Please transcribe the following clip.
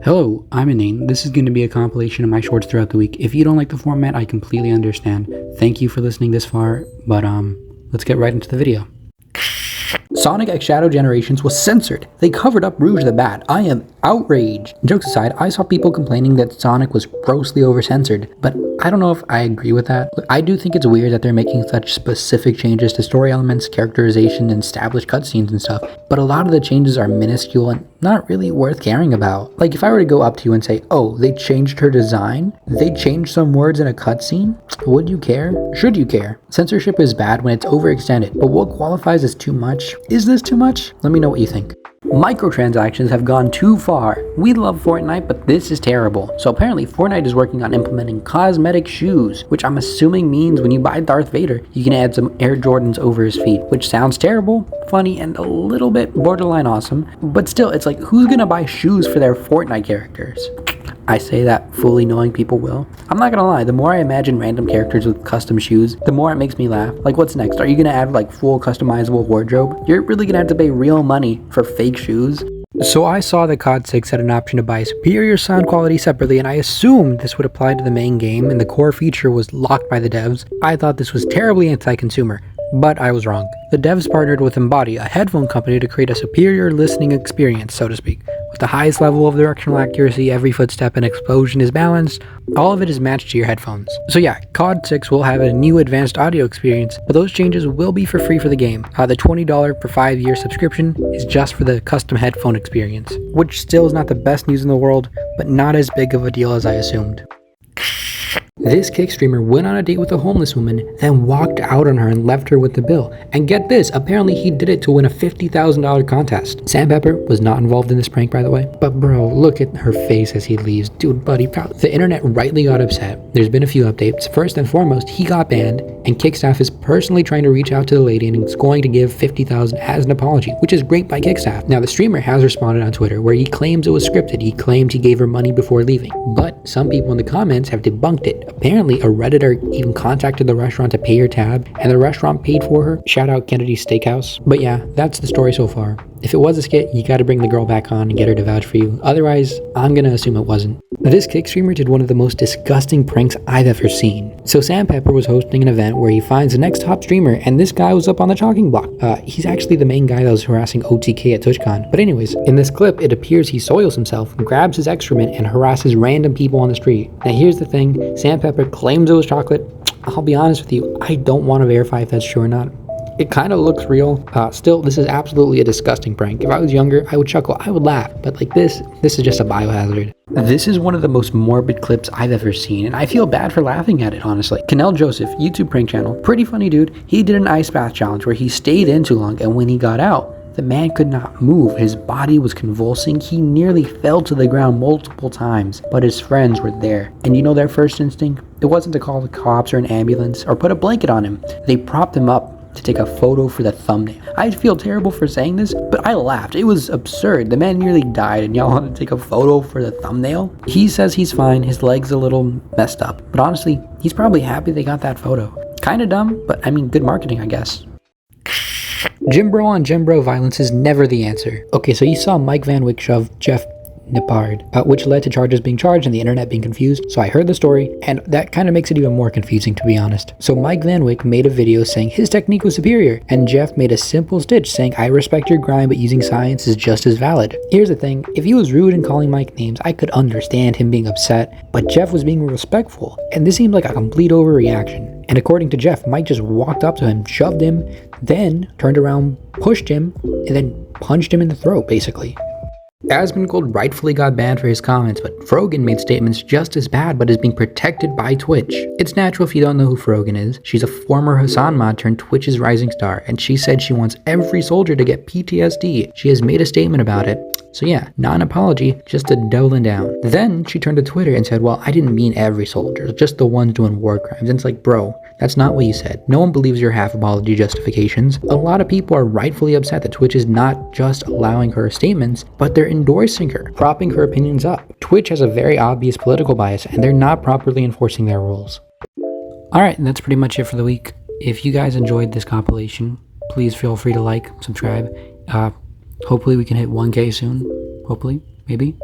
Hello, I'm Inane. This is going to be a compilation of my shorts throughout the week. If you don't like the format, I completely understand. Thank you for listening this far, but let's get right into the video. Sonic X Shadow Generations was censored. They covered up Rouge the Bat. I am outraged. Jokes aside, I saw people complaining that Sonic was grossly over-censored, but I don't know if I agree with that. I do think it's weird that they're making such specific changes to story elements, characterization, and established cutscenes and stuff, but a lot of the changes are minuscule and not really worth caring about. Like, if I were to go up to you and say, oh, they changed her design? They changed some words in a cutscene? Would you care? Should you care? Censorship is bad when it's overextended, but what qualifies as too much? Is this too much? Let me know what you think. Microtransactions have gone too far. We love Fortnite, but this is terrible. So apparently Fortnite is working on implementing cosmetic shoes, which I'm assuming means when you buy Darth Vader, you can add some Air Jordans over his feet, which sounds terrible, funny, and a little bit borderline awesome. But still, it's like, who's gonna buy shoes for their Fortnite characters? I say that fully knowing people will. I'm not gonna lie, the more I imagine random characters with custom shoes, the more it makes me laugh. Like, what's next? Are you gonna add like full customizable wardrobe? You're really gonna have to pay real money for fake shoes? So I saw that COD 6 had an option to buy superior sound quality separately, and I assumed this would apply to the main game and the core feature was locked by the devs. I thought this was terribly anti-consumer, but I was wrong. The devs partnered with Embody, a headphone company, to create a superior listening experience, so to speak. With the highest level of directional accuracy, every footstep and explosion is balanced. All of it is matched to your headphones. So yeah, COD 6 will have a new advanced audio experience, but those changes will be for free for the game. The $20 per 5-year subscription is just for the custom headphone experience, which still is not the best news in the world, but not as big of a deal as I assumed. This Kick streamer went on a date with a homeless woman, then walked out on her and left her with the bill. And get this, apparently he did it to win a $50,000 contest. Sam Pepper was not involved in this prank, by the way. But bro, look at her face as he leaves. Dude, buddy, the internet rightly got upset. There's been a few updates. First and foremost, he got banned, and Kick staff is personally trying to reach out to the lady and is going to give $50,000 as an apology, which is great by Kick staff. Now, the streamer has responded on Twitter where he claims it was scripted. He claimed he gave her money before leaving. But some people in the comments have debunked it. Apparently, a Redditor even contacted the restaurant to pay her tab, and the restaurant paid for her. Shout out Kennedy's Steakhouse. But yeah, that's the story so far. If it was a skit, you gotta bring the girl back on and get her to vouch for you. Otherwise, I'm gonna assume it wasn't. This Kick streamer did one of the most disgusting pranks I've ever seen. So Sam Pepper was hosting an event where he finds the next top streamer, and this guy was up on the chalking block. He's actually the main guy that was harassing OTK at TwitchCon. But anyways, in this clip, it appears he soils himself, grabs his excrement, and harasses random people on the street. Now here's the thing, Sam Pepper claims it was chocolate. I'll be honest with you, I don't want to verify if that's true or not. It kind of looks real. Still, this is absolutely a disgusting prank. If I was younger, I would chuckle, I would laugh, but like this is just a biohazard. This is one of the most morbid clips I've ever seen, and I feel bad for laughing at it, honestly. Canel Joseph, YouTube prank channel, pretty funny dude. He did an ice bath challenge where he stayed in too long, and when he got out, the man could not move. His body was convulsing. He nearly fell to the ground multiple times, but his friends were there. And you know their first instinct? It wasn't to call the cops or an ambulance or put a blanket on him. They propped him up to take a photo for the thumbnail. I feel terrible for saying this, but I laughed. It was absurd. The man nearly died and y'all want to take a photo for the thumbnail? He says he's fine. His leg's a little messed up. But honestly, he's probably happy they got that photo. Kinda dumb, but I mean, good marketing, I guess. Gymbro on Gymbro violence is never the answer. Okay, so you saw Mike Van Wyck shove Jeff Nippard, which led to charges being charged and the internet being confused. So I heard the story, and that kind of makes it even more confusing, to be honest. So Mike Van Wyck made a video saying his technique was superior, and Jeff made a simple stitch saying, I respect your grind, but using science is just as valid. Here's the thing, if he was rude and calling Mike names, I could understand him being upset, but Jeff was being respectful, and this seemed like a complete overreaction. And according to Jeff, Mike just walked up to him, shoved him, then turned around, pushed him, and then punched him in the throat, basically. Asmongold rightfully got banned for his comments, but Frogan made statements just as bad but is being protected by Twitch. It's natural if you don't know who Frogan is. She's a former Hassan mod turned Twitch's rising star, and she said she wants every soldier to get PTSD. She has made a statement about it. So yeah, not an apology, just a doubling down. Then she turned to Twitter and said, well, I didn't mean every soldier, just the ones doing war crimes. And it's like, bro, that's not what you said. No one believes your half apology justifications. A lot of people are rightfully upset that Twitch is not just allowing her statements, but they're endorsing her, propping her opinions up. Twitch has a very obvious political bias, and they're not properly enforcing their rules. Alright, and that's pretty much it for the week. If you guys enjoyed this compilation, please feel free to like, subscribe. Hopefully we can hit 1K soon. Hopefully, maybe.